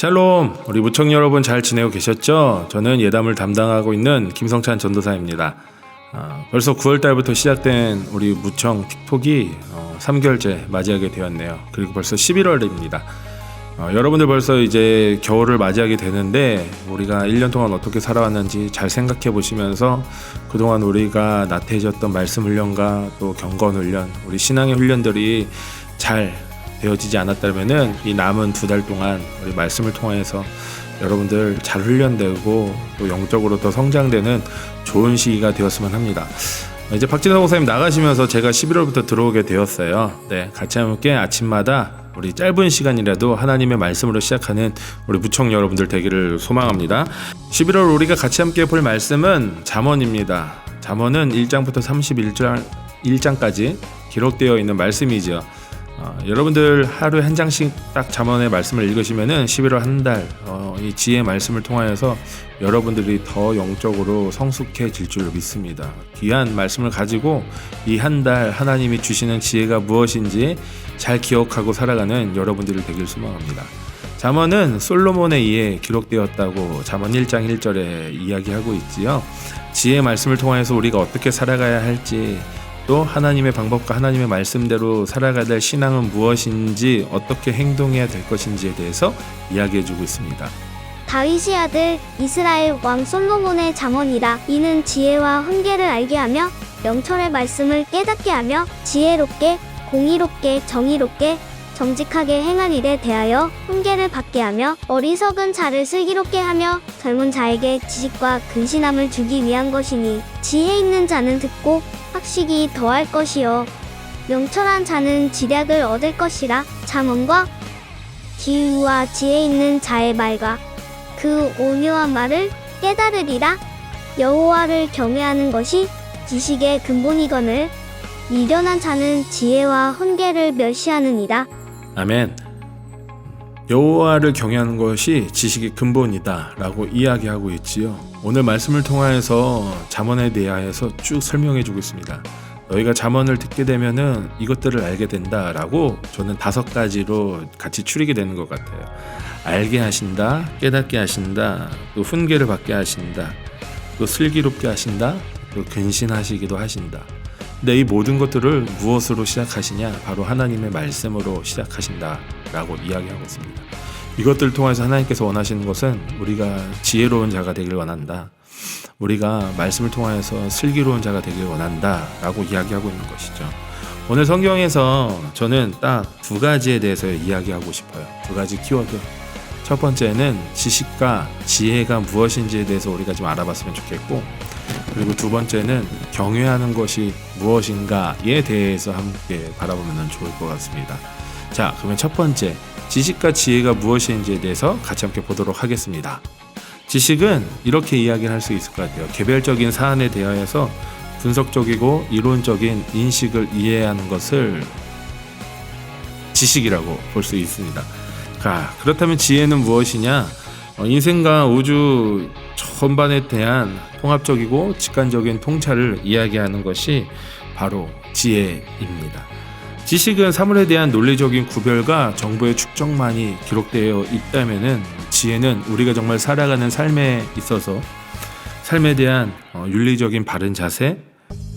샬롬, 우리 무청 여러분 잘 지내고 계셨죠? 저는 예담을 담당하고 있는 김성찬 전도사입니다. 벌써 9월달부터 시작된 우리 무청 틱톡이 3개월째 맞이하게 되었네요. 그리고 벌써 11월입니다. 여러분들 벌써 이제 겨울을 맞이하게 되는데 우리가 1년 동안 어떻게 살아왔는지 잘 생각해 보시면서 그동안 우리가 나태해졌던 말씀 훈련과 또 경건 훈련, 우리 신앙의 훈련들이 잘 되어지지 않았다면은 이 남은 2달 동안 우리 말씀을 통해서 여러분들 잘 훈련되고 또 영적으로 더 성장되는 좋은 시기가 되었으면 합니다. 이제 박진호 목사님 나가시면서 제가 11월부터 들어오게 되었어요. 네, 같이 함께 아침마다 우리 짧은 시간이라도 하나님의 말씀으로 시작하는 우리 무청 여러분들 되기를 소망합니다. 11월 우리가 같이 함께 볼 말씀은 잠언입니다. 잠언은 1장부터 31장까지 기록되어 있는 말씀이죠. 여러분들 하루에 한 장씩 딱 잠언의 말씀을 읽으시면은 11월 한 달 이 지혜의 말씀을 통하여서 여러분들이 더 영적으로 성숙해질 줄 믿습니다. 귀한 말씀을 가지고 이 한 달 하나님이 주시는 지혜가 무엇인지 잘 기억하고 살아가는 여러분들이 되길 소망합니다. 잠언은 솔로몬에 의해 기록되었다고 잠언 1장 1절에 이야기하고 있지요. 지혜의 말씀을 통하여서 우리가 어떻게 살아가야 할지, 또 하나님의 방법과 하나님의 말씀대로 살아가야 될 신앙은 무엇인지, 어떻게 행동해야 될 것인지에 대해서 이야기해주고 있습니다. 다윗의 아들 이스라엘 왕 솔로몬의 잠언이라. 이는 지혜와 훈계를 알게 하며 명철의 말씀을 깨닫게 하며 지혜롭게 공의롭게 정의롭게 정직하게 행한 일에 대하여 훈계를 받게 하며 어리석은 자를 슬기롭게 하며 젊은 자에게 지식과 근신함을 주기 위한 것이니, 지혜 있는 자는 듣고 학식이 더할 것이요 명철한 자는 지략을 얻을 것이라. 잠언과 기유와 지혜 있는 자의 말과 그 오묘한 말을 깨달으리라. 여호와를 경외하는 것이 지식의 근본이거늘 미련한 자는 지혜와 훈계를 멸시하느니라. 아멘. 여호와를 경외하는 것이 지식의 근본이다 라고 이야기하고 있지요. 오늘 말씀을 통하여서 잠언에 대하여서 쭉 설명해 주고 있습니다. 너희가 잠언을 듣게 되면은 이것들을 알게 된다 라고 저는 5가지로 같이 추리게 되는 것 같아요. 알게 하신다, 깨닫게 하신다, 또 훈계를 받게 하신다, 또 슬기롭게 하신다, 또 근신하시기도 하신다. 근데 이 모든 것들을 무엇으로 시작하시냐? 바로 하나님의 말씀으로 시작하신다 라고 이야기하고 있습니다. 이것들을 통해서 하나님께서 원하시는 것은 우리가 지혜로운 자가 되길 원한다, 우리가 말씀을 통하여서 슬기로운 자가 되길 원한다 라고 이야기하고 있는 것이죠. 오늘 성경에서 저는 딱 2가지에 대해서 이야기하고 싶어요. 2가지 키워드. 첫 번째는 지식과 지혜가 무엇인지에 대해서 우리가 좀 알아봤으면 좋겠고, 그리고 2번째는 경외하는 것이 무엇인가에 대해서 함께 바라보면 좋을 것 같습니다. 자, 그러면 첫 번째, 지식과 지혜가 무엇인지에 대해서 같이 함께 보도록 하겠습니다. 지식은 이렇게 이야기를 할 수 있을 것 같아요. 개별적인 사안에 대하여서 분석적이고 이론적인 인식을 이해하는 것을 지식이라고 볼 수 있습니다. 그렇다면 지혜는 무엇이냐? 인생과 우주 전반에 대한 통합적이고 직관적인 통찰을 이야기하는 것이 바로 지혜입니다. 지식은 사물에 대한 논리적인 구별과 정보의 축적만이 기록되어 있다면은, 지혜는 우리가 정말 살아가는 삶에 있어서 삶에 대한 윤리적인 바른 자세,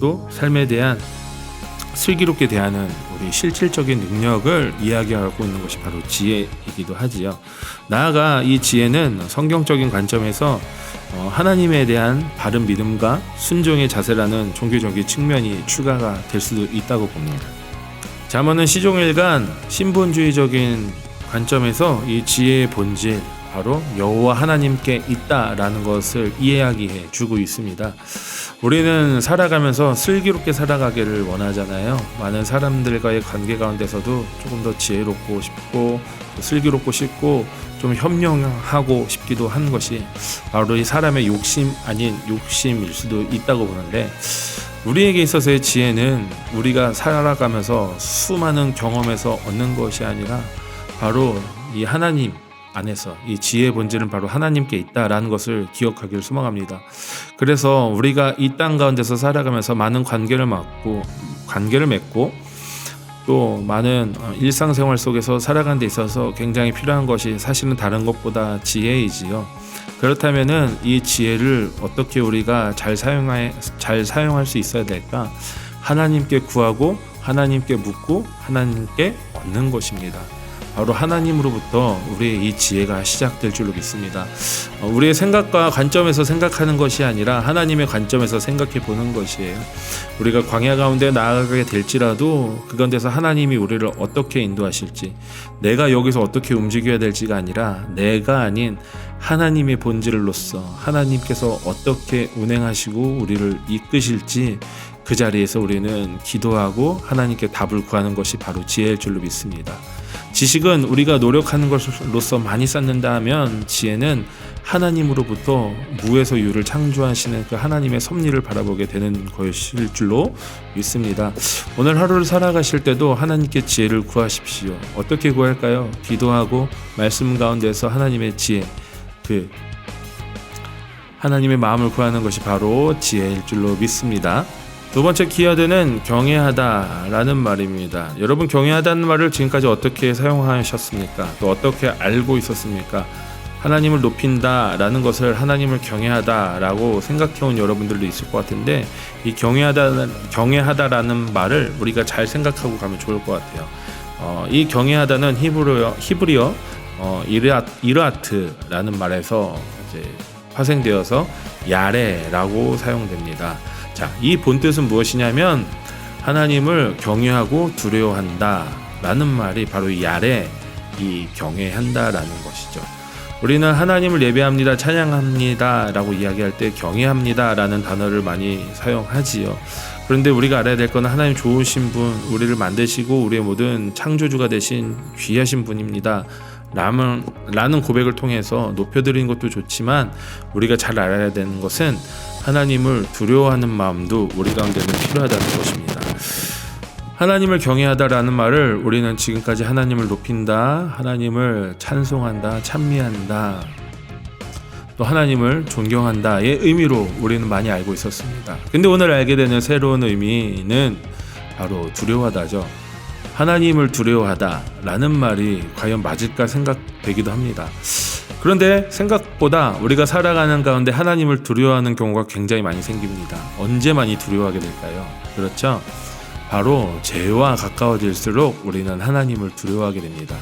또 삶에 대한 슬기롭게 대하는 우리 실질적인 능력을 이야기하고 있는 것이 바로 지혜이기도 하지요. 나아가 이 지혜는 성경적인 관점에서 하나님에 대한 바른 믿음과 순종의 자세라는 종교적인 측면이 추가가 될 수도 있다고 봅니다. 잠언은 시종일관 신본주의적인 관점에서 이 지혜의 본질, 바로 여호와 하나님께 있다라는 것을 이야기해 주고 있습니다. 우리는 살아가면서 슬기롭게 살아가기를 원하잖아요. 많은 사람들과의 관계 가운데서도 조금 더 지혜롭고 싶고 슬기롭고 싶고 좀 협력하고 싶기도 한 것이 바로 이 사람의 욕심 아닌 욕심일 수도 있다고 보는데, 우리에게 있어서의 지혜는 우리가 살아가면서 수많은 경험에서 얻는 것이 아니라 바로 이 하나님 안에서, 이 지혜의 본질은 바로 하나님께 있다라는 것을 기억하기를 소망합니다. 그래서 우리가 이 땅 가운데서 살아가면서 많은 관계를 맺고 또 많은 일상생활 속에서 살아가는 데 있어서 굉장히 필요한 것이 사실은 다른 것보다 지혜이지요. 그렇다면은 이 지혜를 어떻게 우리가 잘 사용할 수 있어야 될까? 하나님께 구하고 하나님께 묻고 하나님께 얻는 것입니다. 바로 하나님으로부터 우리의 이 지혜가 시작될 줄로 믿습니다. 우리의 생각과 관점에서 생각하는 것이 아니라 하나님의 관점에서 생각해 보는 것이에요. 우리가 광야 가운데 나아가게 될지라도 그건 데서 하나님이 우리를 어떻게 인도하실지, 내가 여기서 어떻게 움직여야 될지가 아니라 내가 아닌 하나님의 본질로서 하나님께서 어떻게 운행하시고 우리를 이끄실지 그 자리에서 우리는 기도하고 하나님께 답을 구하는 것이 바로 지혜일 줄로 믿습니다. 지식은 우리가 노력하는 것으로서 많이 쌓는다 하면, 지혜는 하나님으로부터 무에서 유를 창조하시는 그 하나님의 섭리를 바라보게 되는 것일 줄로 믿습니다. 오늘 하루를 살아가실 때도 하나님께 지혜를 구하십시오. 어떻게 구할까요? 기도하고 말씀 가운데서 하나님의 지혜, 그 하나님의 마음을 구하는 것이 바로 지혜일 줄로 믿습니다. 두 번째 키워드는 경외하다라는 말입니다. 여러분, 경외하다는 말을 지금까지 어떻게 사용하셨습니까? 또 어떻게 알고 있었습니까? 하나님을 높인다라는 것을 하나님을 경외하다라고 생각해온 여러분들도 있을 것 같은데, 이 경외하다라는 말을 우리가 잘 생각하고 가면 좋을 것 같아요. 이 경외하다는 히브리어 이르아트라는 말에서 이제 파생되어서 야레라고 사용됩니다. 자, 이 본뜻은 무엇이냐면 하나님을 경외하고 두려워한다 라는 말이 바로 이 야레, 이 경외한다라는 것이죠. 우리는 하나님을 예배합니다, 찬양합니다 라고 이야기할 때 경외합니다 라는 단어를 많이 사용하지요. 그런데 우리가 알아야 될 것은 하나님 좋으신 분, 우리를 만드시고 우리의 모든 창조주가 되신 귀하신 분입니다 라는 고백을 통해서 높여드리는 것도 좋지만, 우리가 잘 알아야 되는 것은 하나님을 두려워하는 마음도 우리 가운데는 필요하다는 것입니다. 하나님을 경외하다라는 말을 우리는 지금까지 하나님을 높인다, 하나님을 찬송한다, 찬미한다, 또 하나님을 존경한다의 의미로 우리는 많이 알고 있었습니다. 근데 오늘 알게 되는 새로운 의미는 바로 두려워하다죠. 하나님을 두려워하다라는 말이 과연 맞을까 생각되기도 합니다. 그런데 생각보다 우리가 살아가는 가운데 하나님을 두려워하는 경우가 굉장히 많이 생깁니다. 언제 많이 두려워하게 될까요? 그렇죠? 바로 죄와 가까워질수록 우리는 하나님을 두려워하게 됩니다.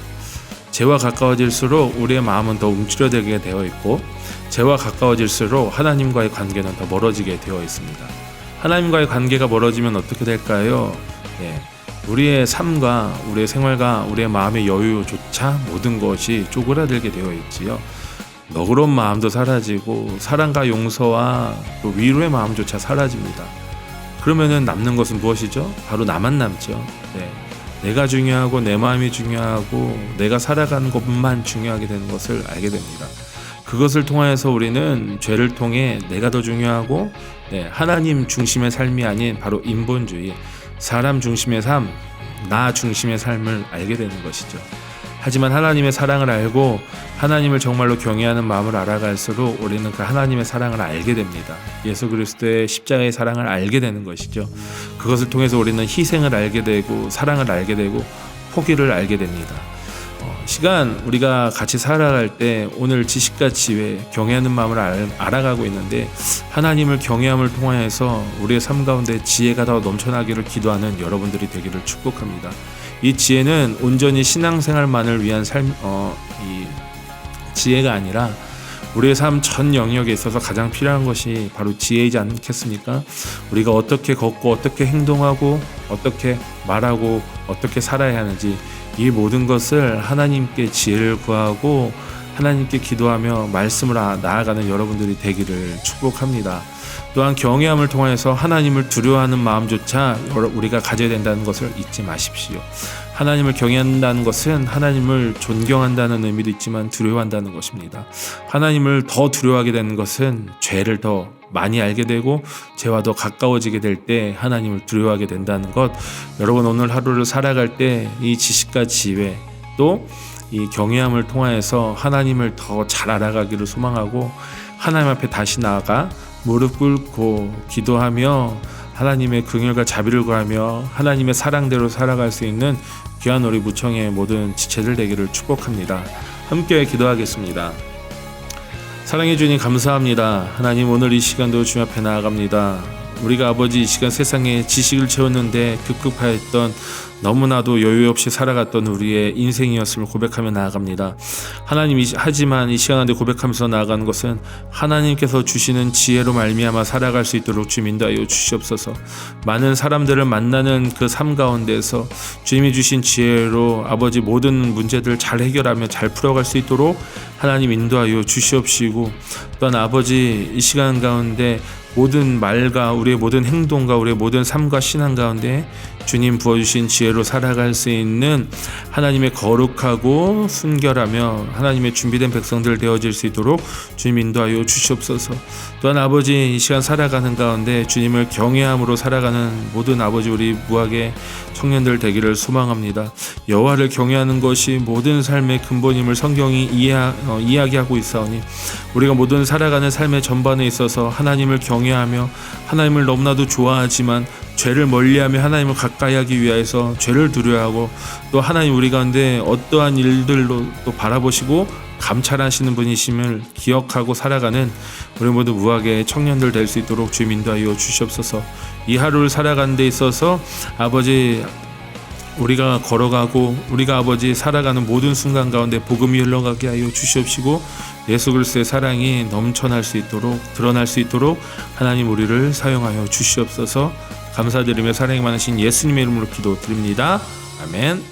죄와 가까워질수록 우리의 마음은 더 움츠러들게 되어 있고, 죄와 가까워질수록 하나님과의 관계는 더 멀어지게 되어 있습니다. 하나님과의 관계가 멀어지면 어떻게 될까요? 우리의 삶과 우리의 생활과 우리의 마음의 여유조차 모든 것이 쪼그라들게 되어 있지요. 너그러운 마음도 사라지고 사랑과 용서와 또 위로의 마음조차 사라집니다. 그러면은 남는 것은 무엇이죠? 바로 나만 남죠. 내가 중요하고 내 마음이 중요하고 내가 살아가는 것만 중요하게 되는 것을 알게 됩니다. 그것을 통하여서 우리는 죄를 통해 내가 더 중요하고 하나님 중심의 삶이 아닌 바로 인본주의, 사람 중심의 삶, 나 중심의 삶을 알게 되는 것이죠. 하지만 하나님의 사랑을 알고 하나님을 정말로 경외하는 마음을 알아갈수록 우리는 그 하나님의 사랑을 알게 됩니다. 예수 그리스도의 십자가의 사랑을 알게 되는 것이죠. 그것을 통해서 우리는 희생을 알게 되고 사랑을 알게 되고 포기를 알게 됩니다. 시간 우리가 같이 살아갈 때 오늘 지식과 지혜, 경외하는 마음을 알아가고 있는데, 하나님을 경외함을 통하여서 우리의 삶 가운데 지혜가 더 넘쳐나기를 기도하는 여러분들이 되기를 축복합니다. 이 지혜는 온전히 신앙생활만을 위한 이 지혜가 아니라 우리의 삶 전 영역에 있어서 가장 필요한 것이 바로 지혜이지 않겠습니까? 우리가 어떻게 걷고 어떻게 행동하고 어떻게 말하고 어떻게 살아야 하는지, 이 모든 것을 하나님께 지혜를 구하고 하나님께 기도하며 말씀을 나아가는 여러분들이 되기를 축복합니다. 또한 경외함을 통해서 하나님을 두려워하는 마음조차 우리가 가져야 된다는 것을 잊지 마십시오. 하나님을 경외한다는 것은 하나님을 존경한다는 의미도 있지만 두려워한다는 것입니다. 하나님을 더 두려워하게 되는 것은 죄를 더 많이 알게 되고 죄와 더 가까워지게 될 때 하나님을 두려워하게 된다는 것, 여러분 오늘 하루를 살아갈 때 이 지식과 지혜 또 이 경외함을 통하여서 하나님을 더 잘 알아가기를 소망하고, 하나님 앞에 다시 나아가 무릎 꿇고 기도하며 하나님의 긍휼과 자비를 구하며 하나님의 사랑대로 살아갈 수 있는 귀한 우리 무청의 모든 지체들 되기를 축복합니다. 함께 기도하겠습니다. 사랑해 주님 감사합니다. 하나님, 오늘 이 시간도 주님 앞에 나아갑니다. 우리가 아버지 이 시간 세상에 지식을 채웠는데 급급하였던, 너무나도 여유 없이 살아갔던 우리의 인생이었음을 고백하며 나아갑니다. 하나님, 하지만 이 시간에 고백하면서 나아가는 것은 하나님께서 주시는 지혜로 말미암아 살아갈 수 있도록 주님 인도하여 주시옵소서. 많은 사람들을 만나는 그 삶 가운데서 주님이 주신 지혜로 아버지 모든 문제들 잘 해결하며 잘 풀어갈 수 있도록 하나님 인도하여 주시옵시고, 또한 아버지 이 시간 가운데 모든 말과 우리의 모든 행동과 우리의 모든 삶과 신앙 가운데 주님 부어주신 지혜로 살아갈 수 있는 하나님의 거룩하고 순결하며 하나님의 준비된 백성들 되어질 수 있도록 주님 인도하여 주시옵소서. 또한 아버지 이 시간 살아가는 가운데 주님을 경외함으로 살아가는 모든 아버지 우리 무학의 청년들 되기를 소망합니다. 여호와를 경외하는 것이 모든 삶의 근본임을 성경이 이야기하고 있사오니 우리가 모든 살아가는 삶의 전반에 있어서 하나님을 경외하며 하나님을 너무나도 좋아하지만 죄를 멀리하며 하나님을 가까이 하기 위해서 죄를 두려워하고, 또 하나님 우리 가운데 어떠한 일들로 또 바라보시고 감찰하시는 분이심을 기억하고 살아가는 우리 모두 무학의 청년들 될 수 있도록 주님 인도하여 주시옵소서. 이 하루를 살아가는 데 있어서 아버지 우리가 걸어가고 우리가 아버지 살아가는 모든 순간 가운데 복음이 흘러가게 하여 주시옵시고, 예수 그리스도의 사랑이 넘쳐날 수 있도록 드러날 수 있도록 하나님 우리를 사용하여 주시옵소서. 감사드리며 사랑이 많으신 예수님의 이름으로 기도드립니다. 아멘.